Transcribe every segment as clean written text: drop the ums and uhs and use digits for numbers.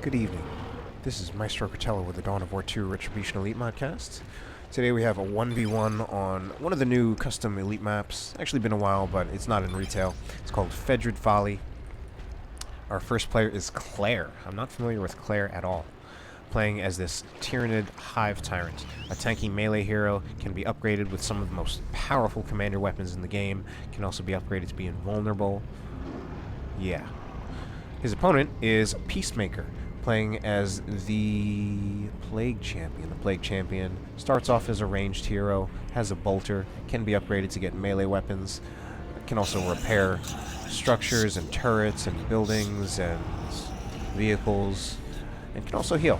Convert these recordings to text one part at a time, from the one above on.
Good evening. This is Maestro Cotello with the Dawn of War 2 Retribution Elite Modcast. Today we have a 1v1 on one of the new custom Elite maps. Actually been a while, but it's not in retail. It's called Fedrid Folly. Our first player is Claire. I'm not familiar with Claire at all. Playing as this Tyrant Hive Tyrant. A tanky melee hero, can be upgraded with some of the most powerful commander weapons in the game. Can also be upgraded to be invulnerable. Yeah. His opponent is Peacemaker, playing as the Plague Champion. The Plague Champion starts off as a ranged hero, has a bolter, can be upgraded to get melee weapons, can also repair structures and turrets and buildings and vehicles, and can also heal.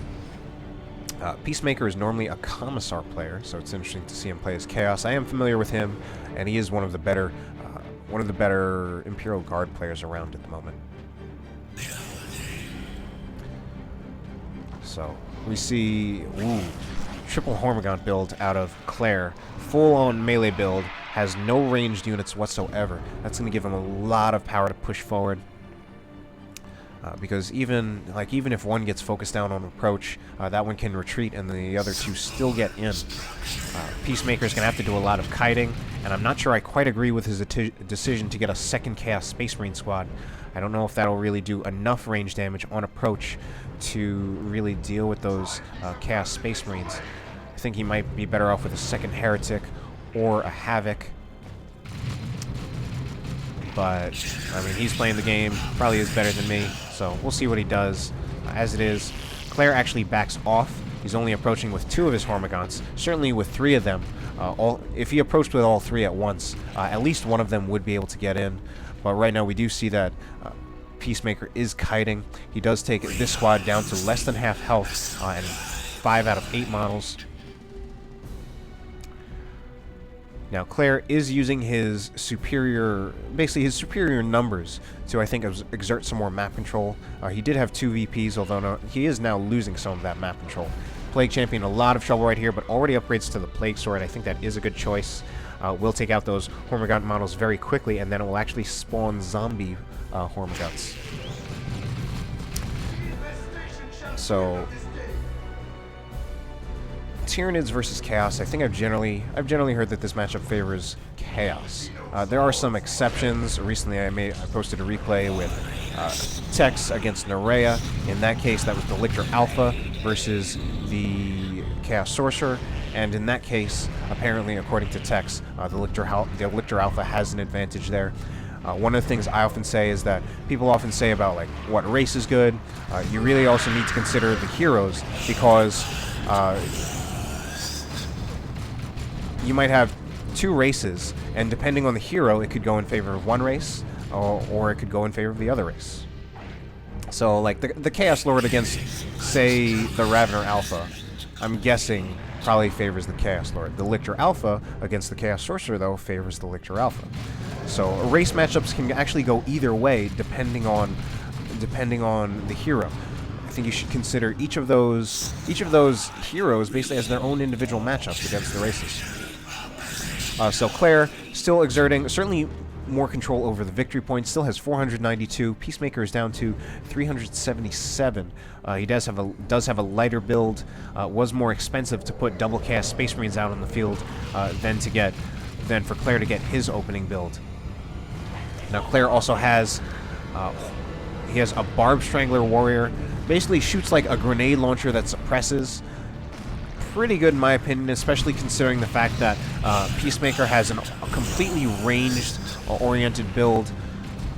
Peacemaker is normally a Commissar player, so it's interesting to see him play as Chaos. I am familiar with him, and he is one of the better Imperial Guard players around at the moment. So we see triple Hormigaunt build out of Claire, full-on melee build, has no ranged units whatsoever. That's going to give him a lot of power to push forward. Because even if one gets focused down on approach, that one can retreat and the other two still get in. Peacemaker's going to have to do a lot of kiting, and I'm not sure I quite agree with his decision to get a second Chaos Space Marine squad. I don't know if that'll really do enough range damage on approach to really deal with those Chaos Space Marines. I think he might be better off with a second Heretic or a Havoc. But, I mean, he's playing the game, probably is better than me, so we'll see what he does. As it is, Claire actually backs off. He's only approaching with 2 of his Hormigaunts, certainly with 3 of them. If he approached with all 3 at once, at least one of them would be able to get in. But right now we do see that Peacemaker is kiting. He does take this squad down to less than half health and 5 out of 8 models. Now, Claire is using his superior numbers to, I think, exert some more map control. He did have 2 VPs, although he is now losing some of that map control. Plague Champion, a lot of trouble right here, but already upgrades to the Plague Sword. I think that is a good choice. We'll take out those Hormigaunt models very quickly, and then it will actually spawn zombie Hormigaunts. So, Tyranids versus Chaos. I think I've generally heard that this matchup favors Chaos. There are some exceptions. Recently, I posted a replay with Tex against Nerea. In that case, that was the Lictor Alpha versus the Chaos Sorcerer, and in that case, apparently, according to Tex, the Lictor Alpha has an advantage there. One of the things I often say is that people often say about like what race is good. You really also need to consider the heroes, because you might have 2 races, and depending on the hero, it could go in favor of one race, or it could go in favor of the other race. So, like, the Chaos Lord against, say, the Ravener Alpha, I'm guessing probably favors the Chaos Lord. The Lictor Alpha against the Chaos Sorcerer, though, favors the Lictor Alpha. So, race matchups can actually go either way, depending on the hero. I think you should consider each of those heroes basically as their own individual matchups against the races. So Claire still exerting certainly more control over the victory points. Still has 492. Peacemaker is down to 377. He does have a lighter build. Was more expensive to put double cast Space Marines out on the field than for Claire to get his opening build. Now Claire also has a Barb Strangler Warrior. Basically shoots like a grenade launcher that suppresses. Pretty good in my opinion, especially considering the fact that Peacemaker has a completely ranged oriented build.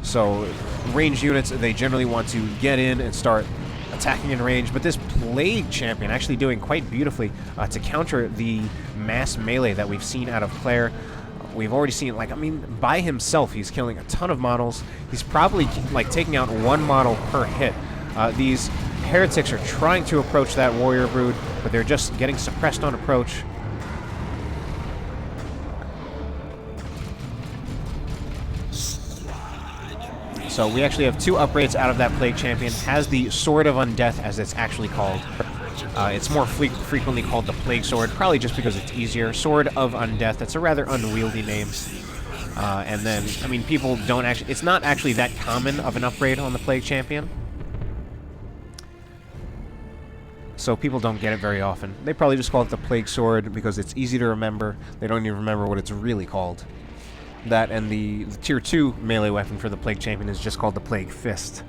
So ranged units, they generally want to get in and start attacking in range, but this Plague Champion actually doing quite beautifully to counter the mass melee that we've seen out of Claire. We've already seen, by himself, he's killing a ton of models. He's probably, taking out 1 model per hit. These Heretics are trying to approach that Warrior Brood, but they're just getting suppressed on approach. So we actually have 2 upgrades out of that Plague Champion. Has the Sword of Undeath, as it's actually called. It's more frequently called the Plague Sword, probably just because it's easier. Sword of Undeath, that's a rather unwieldy name. And then, I mean, people don't actually... It's not actually that common of an upgrade on the Plague Champion. so people don't get it very often. They probably just call it the Plague Sword because it's easy to remember. They don't even remember what it's really called. That and the Tier 2 melee weapon for the Plague Champion is just called the Plague Fist.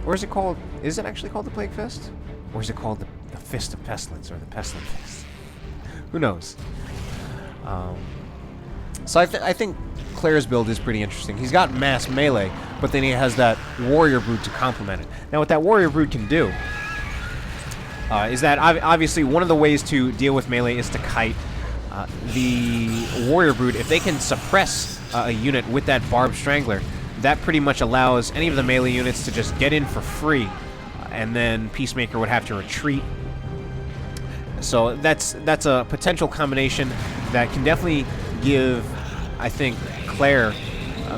Or is it called... Is it actually called the Plague Fist? Or is it called the Fist of Pestilence or the Pestilent Fist? Who knows? So I think Claire's build is pretty interesting. He's got mass melee, but then he has that Warrior Brood to complement it. Now, what that Warrior Brood can do is that obviously one of the ways to deal with melee is to kite. The Warrior Brood, if they can suppress a unit with that Barbed Strangler, that pretty much allows any of the melee units to just get in for free, and then Peacemaker would have to retreat. So that's a potential combination that can definitely give, I think, Claire,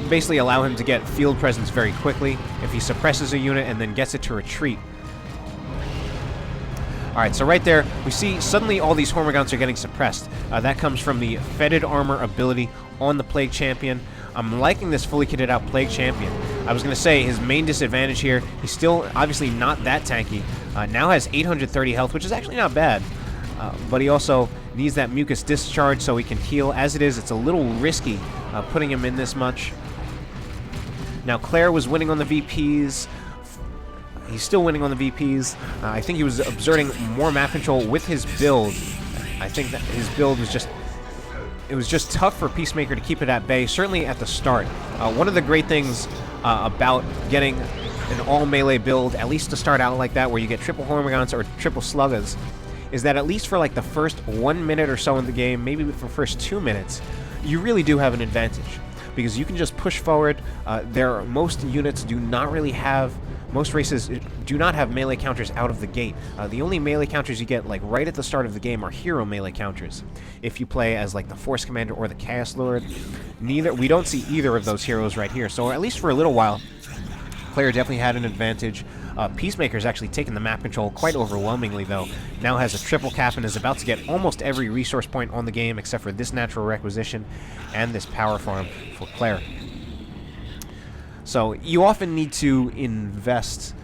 basically allow him to get field presence very quickly if he suppresses a unit and then gets it to retreat. Alright, so right there, we see suddenly all these Hormagaunts are getting suppressed. That comes from the Fetid Armor ability on the Plague Champion. I'm liking this fully kitted out Plague Champion. I was going to say, his main disadvantage here, he's still obviously not that tanky. Now has 830 health, which is actually not bad. But he also needs that Mucus Discharge so he can heal. As it is, it's a little risky putting him in this much. Now, Claire was winning on the VPs. He's still winning on the VPs. I think he was exerting more map control with his build. I think that his build was just... It was just tough for Peacemaker to keep it at bay, certainly at the start. One of the great things about getting an all-melee build, at least to start out like that, where you get triple Hormagaunts or triple Sluggas, is that at least for like the first 1 minute or so in the game, maybe for the first 2 minutes, you really do have an advantage. Because you can just push forward. Most units do not really have... Most races do not have melee counters out of the gate. The only melee counters you get, like, right at the start of the game are hero melee counters. If you play as, like, the Force Commander or the Chaos Lord, we don't see either of those heroes right here. So at least for a little while, Claire definitely had an advantage. Peacemaker's actually taken the map control quite overwhelmingly, though. Now has a triple cap and is about to get almost every resource point on the game except for this natural requisition and this power farm for Claire. So you often need to invest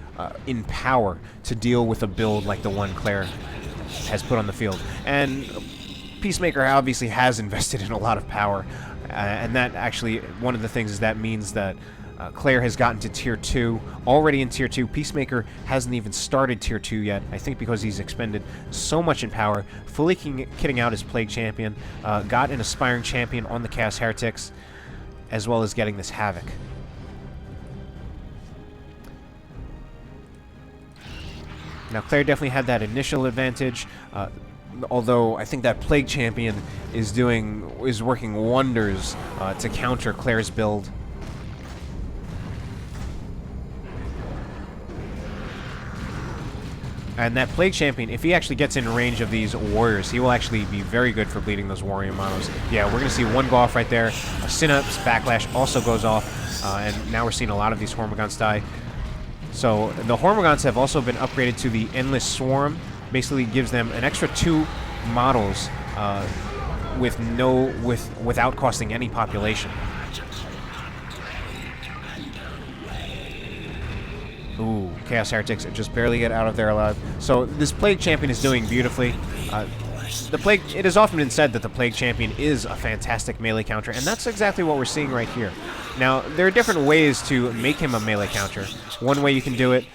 in power to deal with a build like the one Claire has put on the field. And Peacemaker obviously has invested in a lot of power, and that actually, one of the things is that means that Claire has gotten to Tier 2, already in Tier 2. Peacemaker hasn't even started Tier 2 yet, I think because he's expended so much in power, fully kitting out his Plague Champion, got an Aspiring Champion on the Chaos Heretics, as well as getting this Havoc. Now, Claire definitely had that initial advantage, although I think that Plague Champion is working wonders to counter Claire's build. And that Plague Champion, if he actually gets in range of these warriors, he will actually be very good for bleeding those warrior monos. Yeah, we're going to see one go off right there. A Synapse Backlash also goes off, and now we're seeing a lot of these Hormagaunts die. So the Hormagaunts have also been upgraded to the Endless Swarm. Basically gives them an extra 2 models without costing any population. Ooh, Chaos Heretics just barely get out of there alive. So this Plague Champion is doing beautifully. It has often been said that the Plague Champion is a fantastic melee counter, and that's exactly what we're seeing right here. Now, there are different ways to make him a melee counter. One way you can do it,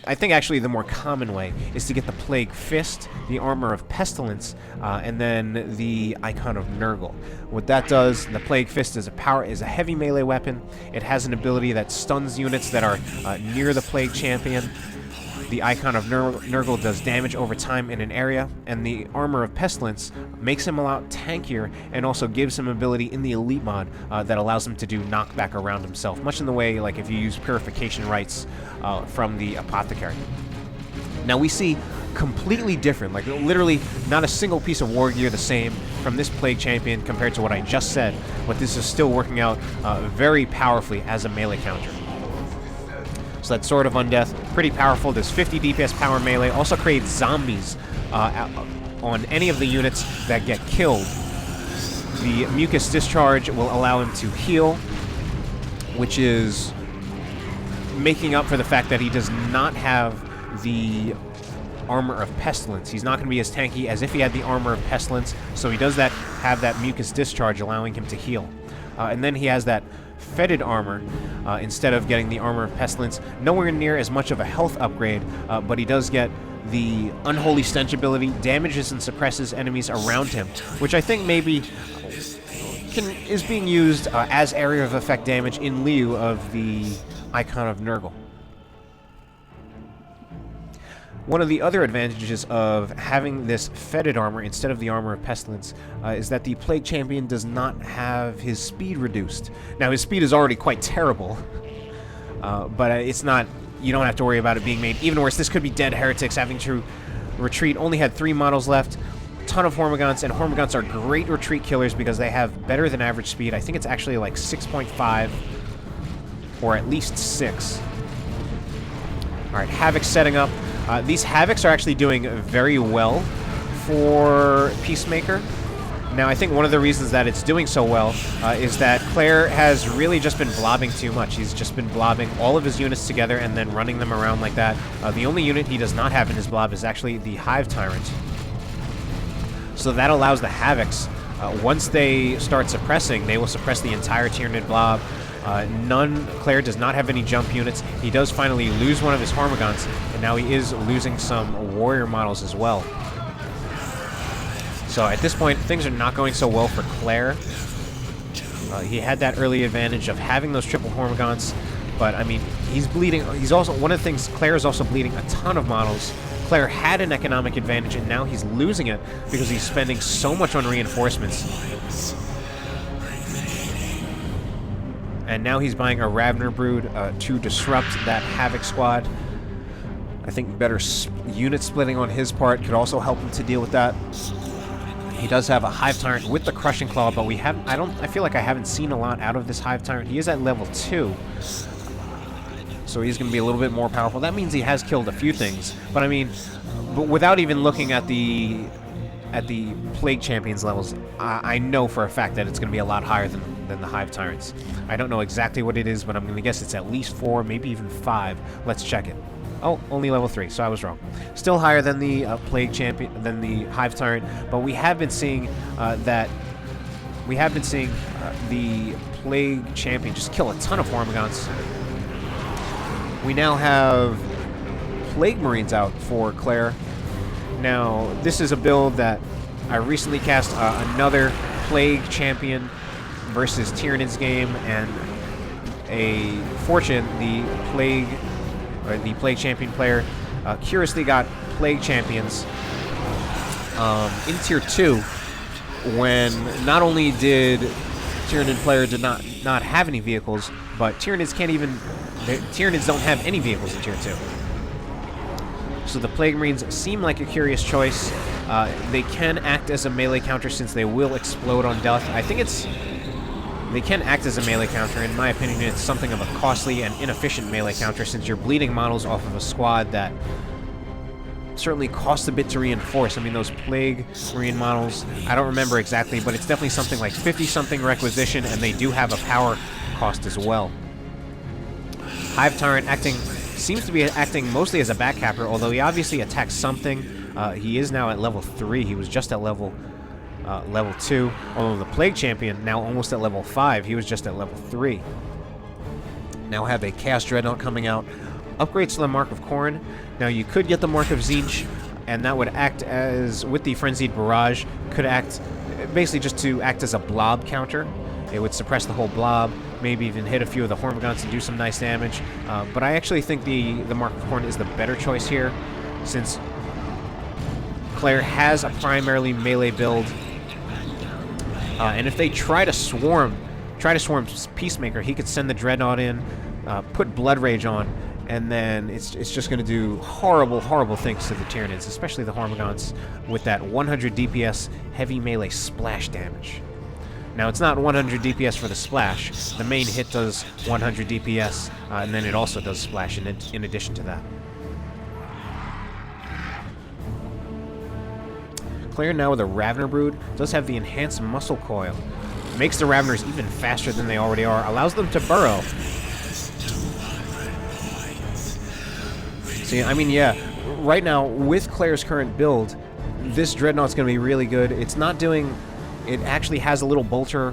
I think actually the more common way, is to get the Plague Fist, the Armor of Pestilence, and then the Icon of Nurgle. What that does, the Plague Fist is a heavy melee weapon. It has an ability that stuns units that are near the Plague Champion. The Icon of Nurgle does damage over time in an area, and the Armor of Pestilence makes him a lot tankier and also gives him ability in the Elite mod that allows him to do knockback around himself, much in the way like if you use Purification Rites from the Apothecary. Now we see completely different, like literally not a single piece of war gear the same from this Plague Champion compared to what I just said, but this is still working out very powerfully as a melee counter. So that Sword of Undeath, pretty powerful. Does 50 DPS power melee. Also creates zombies on any of the units that get killed. The Mucus Discharge will allow him to heal, which is making up for the fact that he does not have the armor of pestilence. He's not going to be as tanky as if he had the armor of pestilence, so he does have that mucus discharge, allowing him to heal. And then he has that fetid armor instead of getting the armor of pestilence. Nowhere near as much of a health upgrade, but he does get the unholy stench ability, damages and suppresses enemies around him, which I think maybe is being used as area of effect damage in lieu of the Icon of Nurgle. One of the other advantages of having this fetid armor instead of the armor of pestilence is that the Plague Champion does not have his speed reduced. Now, his speed is already quite terrible, but it's not. You don't have to worry about it being made even worse. This could be dead heretics having to retreat. Only had 3 models left. Ton of Hormagaunts, and Hormagaunts are great retreat killers because they have better than average speed. I think it's actually like 6.5 or at least 6. All right, Havoc setting up. These Havocs are actually doing very well for Peacemaker. Now, I think one of the reasons that it's doing so well is that Claire has really just been blobbing too much. He's just been blobbing all of his units together and then running them around like that. The only unit he does not have in his blob is actually the Hive Tyrant. So that allows the Havocs, once they start suppressing, they will suppress the entire Tyranid blob. Claire does not have any jump units. He does finally lose one of his Hormagaunts, and now he is losing some warrior models as well. So at this point, things are not going so well for Claire. He had that early advantage of having those triple Hormagaunts, but I mean, he's bleeding. He's also, one of the things, Claire is also bleeding a ton of models. Claire had an economic advantage, and now he's losing it because he's spending so much on reinforcements. And now he's buying a Ravner Brood to disrupt that Havoc squad. I think better unit splitting on his part could also help him to deal with that. He does have a Hive Tyrant with the Crushing Claw, but we haven't. I feel like I haven't seen a lot out of this Hive Tyrant. He is at level 2, so he's going to be a little bit more powerful. That means he has killed a few things, but I mean, without even looking at the Plague Champions levels, I know for a fact that it's going to be a lot higher than the Hive Tyrants. I don't know exactly what it is, but I'm going to guess it's at least 4, maybe even 5. Let's check it. Oh, only level 3, so I was wrong. Still higher than the Plague Champion, than the Hive Tyrant, but we have been seeing the Plague Champion just kill a ton of Hormagaunts. We now have Plague Marines out for Claire. Now, this is a build that I recently cast another Plague Champion versus Tyranids game, and a Fortune, the Plague Champion player, curiously got Plague Champions in Tier 2 when not only did Tyranid player did not have any vehicles, but Tyranids Tyranids don't have any vehicles in Tier 2. So the Plague Marines seem like a curious choice. They can act as a melee counter since they will explode on death. I think they can act as a melee counter. In my opinion, it's something of a costly and inefficient melee counter since you're bleeding models off of a squad that certainly costs a bit to reinforce. I mean, those Plague Marine models, I don't remember exactly, but it's definitely something like 50-something requisition, and they do have a power cost as well. Hive Tyrant seems to be acting mostly as a backcapper, although he obviously attacks something. He is now at level 3. He was just at level 2. Although the Plague Champion, now almost at level 5, he was just at level 3. Now have a Chaos Dreadnought coming out. Upgrades to the Mark of Khorne. Now you could get the Mark of Tzeentch, and that would act as, with the Frenzied Barrage, could act, basically just to act as a blob counter. It would suppress the whole blob, maybe even hit a few of the Hormagaunts and do some nice damage. But I actually think the Mark of Khorne is the better choice here, since Claire has a primarily melee build. And if they try to swarm Peacemaker, he could send the Dreadnought in, put Blood Rage on, and then it's just going to do horrible, horrible things to the Tyranids, especially the Hormagaunts, with that 100 DPS heavy melee splash damage. Now, it's not 100 DPS for the splash. The main hit does 100 DPS, and then it also does splash in addition to that. Claire, now with a Ravner Brood, does have the enhanced muscle coil. Makes the Ravners even faster than they already are, allows them to burrow. See, I mean, yeah, right now, with Claire's current build, this Dreadnought's going to be really good. It's not doing... It actually has a little bolter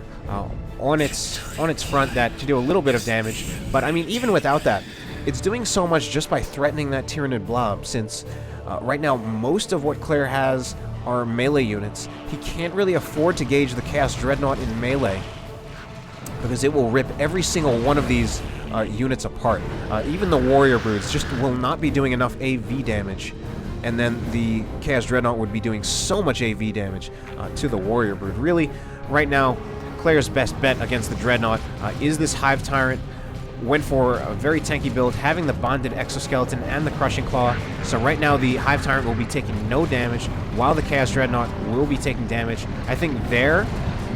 on its front that to do a little bit of damage, but I mean, even without that, it's doing so much just by threatening that Tyranid blob, since right now, most of what Claire has are melee units. He can't really afford to gauge the Chaos Dreadnought in melee, because it will rip every single one of these units apart. Even the Warrior Broods just will not be doing enough AV damage, and then the Chaos Dreadnought would be doing so much AV damage to the Warrior Brood. Really, right now, Claire's best bet against the Dreadnought is this Hive Tyrant. Went for a very tanky build, having the Bonded Exoskeleton and the Crushing Claw. So right now, the Hive Tyrant will be taking no damage, while the Chaos Dreadnought will be taking damage. I think there,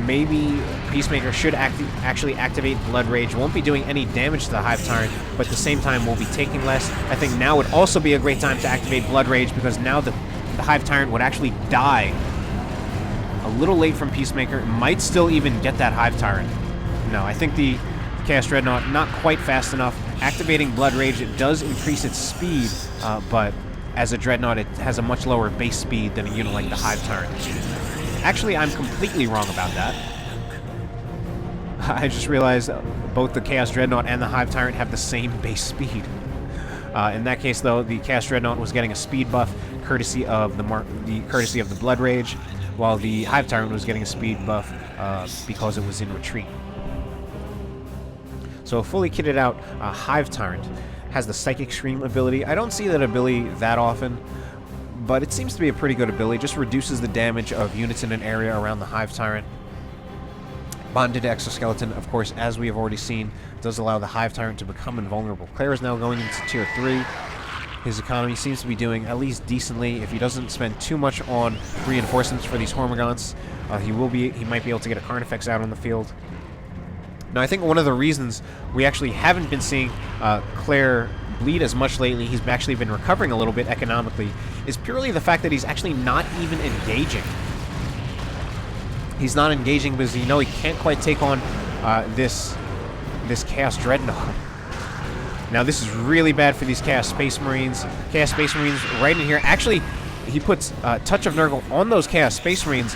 maybe Peacemaker should actually activate Blood Rage. Won't be doing any damage to the Hive Tyrant, but at the same time will be taking less. I think now would also be a great time to activate Blood Rage, because now the Hive Tyrant would actually die a little late from Peacemaker. Might still even get that Hive Tyrant. No, I think the Chaos Dreadnought not quite fast enough. Activating Blood Rage, it does increase its speed, but as a Dreadnought, it has a much lower base speed than a unit like the Hive Tyrant. Actually, I'm completely wrong about that. I just realized both the Chaos Dreadnought and the Hive Tyrant have the same base speed. In that case, though, the Chaos Dreadnought was getting a speed buff courtesy of the Blood Rage, while the Hive Tyrant was getting a speed buff because it was in retreat. So a fully kitted out Hive Tyrant has the Psychic Scream ability. I don't see that ability that often, but it seems to be a pretty good ability. Just reduces the damage of units in an area around the Hive Tyrant. Bonded Exoskeleton, of course, as we have already seen, does allow the Hive Tyrant to become invulnerable. Claire is now going into Tier 3. His economy seems to be doing at least decently. If he doesn't spend too much on reinforcements for these Hormagaunts, he might be able to get a Carnifex out on the field. Now, I think one of the reasons we actually haven't been seeing Claire bleed as much lately, he's actually been recovering a little bit economically, is purely the fact that he's actually not even engaging. He's not engaging because, you know, he can't quite take on this Chaos Dreadnought. Now, this is really bad for these Chaos Space Marines. Chaos Space Marines right in here. Actually, he puts Touch of Nurgle on those Chaos Space Marines.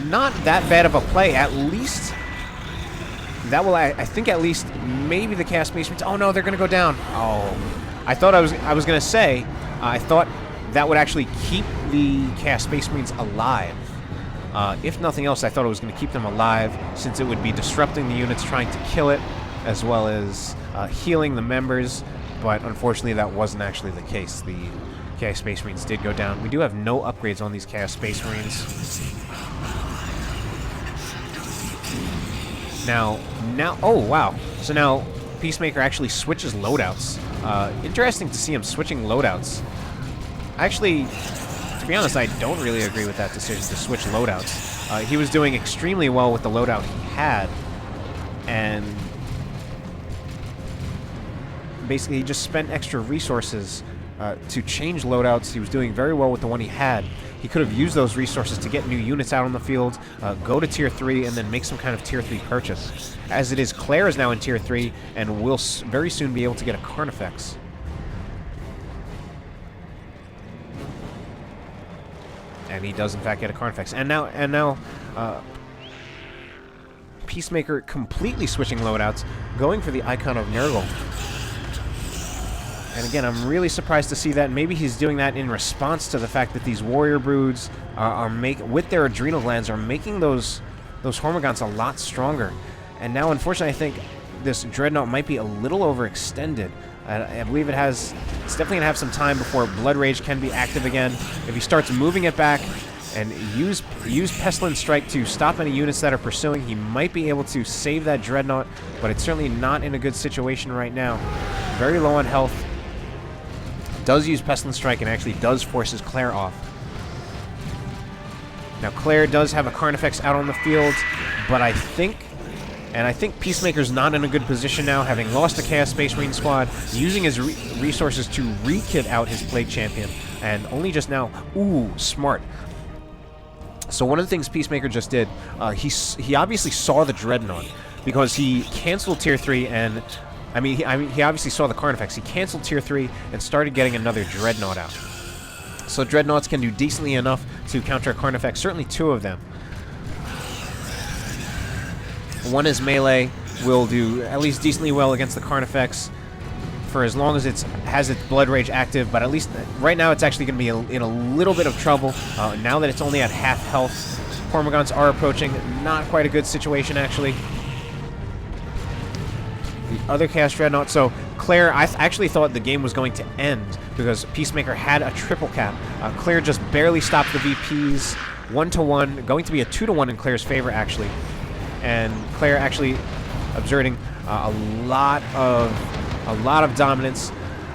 Not that bad of a play. At least that will, I think, at least maybe the Chaos Space Marines. Oh no, they're gonna go down. Oh, I thought I was gonna say, I thought that would actually keep the Chaos Space Marines alive. If nothing else, I thought it was going to keep them alive, since it would be disrupting the units trying to kill it, as well as healing the members, but unfortunately that wasn't actually the case. The Chaos Space Marines did go down. We do have no upgrades on these Chaos Space Marines. Now, oh wow. So now Peacemaker actually switches loadouts. Interesting to see him switching loadouts. Actually, to be honest, I don't really agree with that decision to switch loadouts. He was doing extremely well with the loadout he had, and basically he just spent extra resources to change loadouts. He was doing very well with the one he had. He could have used those resources to get new units out on the field, go to Tier 3, and then make some kind of Tier 3 purchase. As it is, Claire is now in Tier 3, and will very soon be able to get a Carnifex. And he does, in fact, get a Carnifex. And now, Peacemaker completely switching loadouts, going for the Icon of Nurgle. And again, I'm really surprised to see that. Maybe he's doing that in response to the fact that these Warrior Broods with their adrenal glands, are making those Hormagaunts a lot stronger. And now, unfortunately, I think this Dreadnought might be a little overextended. I believe it's definitely going to have some time before Blood Rage can be active again. If he starts moving it back and use Pestilence Strike to stop any units that are pursuing, he might be able to save that Dreadnought, but it's certainly not in a good situation right now. Very low on health. Does use Pestilence Strike and actually does force his Claire off. Now, Claire does have a Carnifex out on the field, but I think Peacemaker's not in a good position now, having lost the Chaos Space Marine squad, using his resources to re-kit out his Plague Champion, and only just now, ooh, smart. So one of the things Peacemaker just did, he obviously saw the Dreadnought, because he canceled Tier 3 and he obviously saw the Carnifex. He canceled Tier 3 and started getting another Dreadnought out. So Dreadnoughts can do decently enough to counter a Carnifex, certainly 2 of them. One is melee, will do at least decently well against the Carnifex for as long as it has its Blood Rage active, but at least right now it's actually going to be in a little bit of trouble now that it's only at half health. Cormagons are approaching, not quite a good situation actually. The other Chaos Dreadnought, so Claire, I actually thought the game was going to end because Peacemaker had a triple cap. Claire just barely stopped the VPs, 1-to-1, going to be a 2-to-1 in Claire's favor actually. And Claire actually exerting a lot of dominance.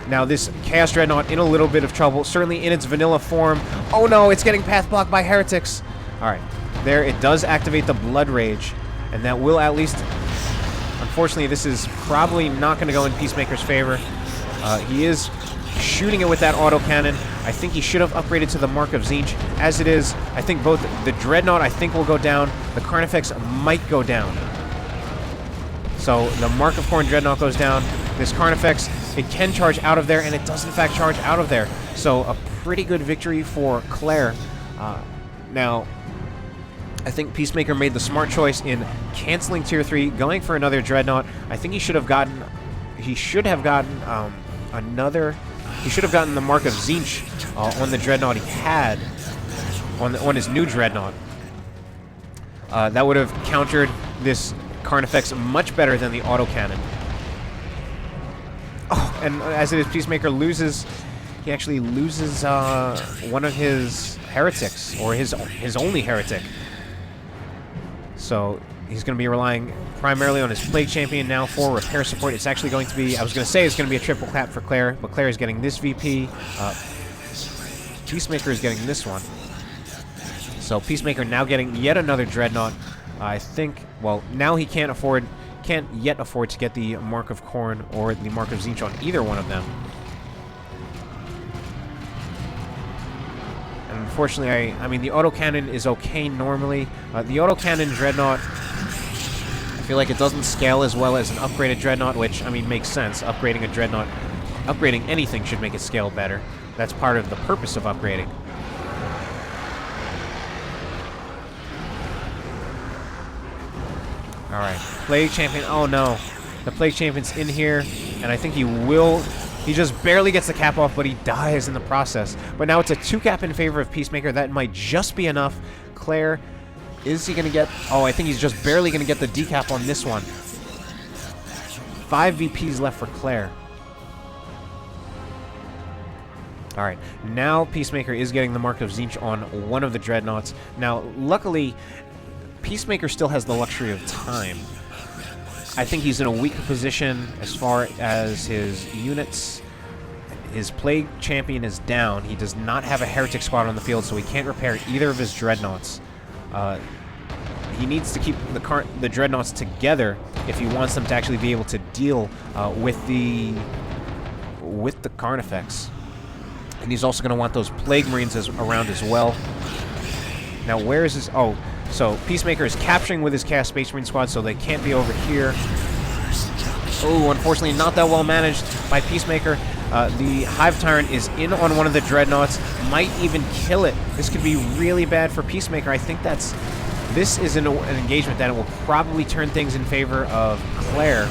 Now this Chaos Dreadnought in a little bit of trouble, certainly in its vanilla form. Oh no, it's getting path blocked by heretics. Alright, there it does activate the Blood Rage, and that will at least... Unfortunately, this is probably not going to go in Peacemaker's favor. He is shooting it with that autocannon. I think he should have upgraded to the Mark of Tzeentch. As it is, I think both the Dreadnought I think will go down. The Carnifex might go down. So the Mark of Khorne Dreadnought goes down. This Carnifex, it can charge out of there, and it does in fact charge out of there. So a pretty good victory for Claire. Now, I think Peacemaker made the smart choice in canceling Tier 3, going for another Dreadnought. I think he should have gotten another... He should have gotten the Mark of Tzeentch on the Dreadnought he had, on his new Dreadnought. That would have countered this Carnifex much better than the autocannon. Oh, and as it is, Peacemaker loses... He actually loses one of his heretics, or his only heretic. So he's going to be relying primarily on his Plague Champion now for repair support. It's actually going to be, I was going to say it's going to be a triple clap for Claire, but Claire is getting this VP. Peacemaker is getting this one. So Peacemaker now getting yet another Dreadnought. I think, well, now he can't yet afford to get the Mark of Khorne or the Mark of Tzeentch on either one of them. Unfortunately, I mean, the autocannon is okay normally. The autocannon Dreadnought, I feel like it doesn't scale as well as an upgraded Dreadnought, which, I mean, makes sense. Upgrading a Dreadnought, upgrading anything should make it scale better. That's part of the purpose of upgrading. Alright, Plague Champion, oh no. The Plague Champion's in here, and I think he will... He just barely gets the cap off, but he dies in the process. But now it's a 2-cap in favor of Peacemaker. That might just be enough. Claire, is he going to get... Oh, I think he's just barely going to get the decap on this one. 5 VPs left for Claire. Alright, now Peacemaker is getting the Mark of Tzeentch on one of the Dreadnoughts. Now, luckily, Peacemaker still has the luxury of time. I think he's in a weaker position as far as his units. His Plague Champion is down. He does not have a Heretic Squad on the field, so he can't repair either of his Dreadnoughts. He needs to keep the Dreadnoughts together if he wants them to actually be able to deal with the Carnifex. And he's also going to want those Plague Marines around as well. Now, where is his... Oh... So, Peacemaker is capturing with his Chaos Space Marine squad, so they can't be over here. Oh, unfortunately, not that well managed by Peacemaker. The Hive Tyrant is in on one of the Dreadnoughts, might even kill it. This could be really bad for Peacemaker. I think this is an engagement that it will probably turn things in favor of Claire.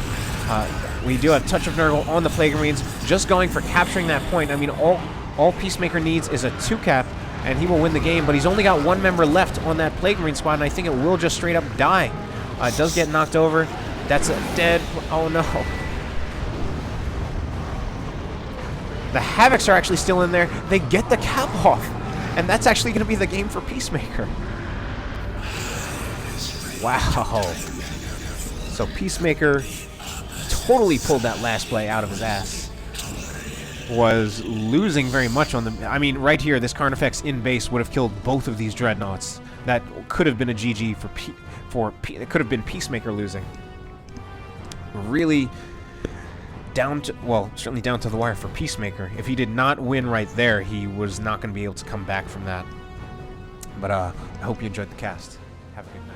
We do have Touch of Nurgle on the Plague Marines, just going for capturing that point. I mean, all Peacemaker needs is a 2-cap, and he will win the game, but he's only got 1 member left on that Plague Marine squad, and I think it will just straight up die. It does get knocked over. That's a dead... Oh, no. The Havocs are actually still in there. They get the cap off, and that's actually going to be the game for Peacemaker. Wow. So Peacemaker totally pulled that last play out of his ass. Was losing very much on the... I mean, right here, this Carnifex in base would have killed both of these Dreadnoughts. That could have been a GG it could have been Peacemaker losing. Really down to... Well, certainly down to the wire for Peacemaker. If he did not win right there, he was not going to be able to come back from that. But I hope you enjoyed the cast. Have a good night.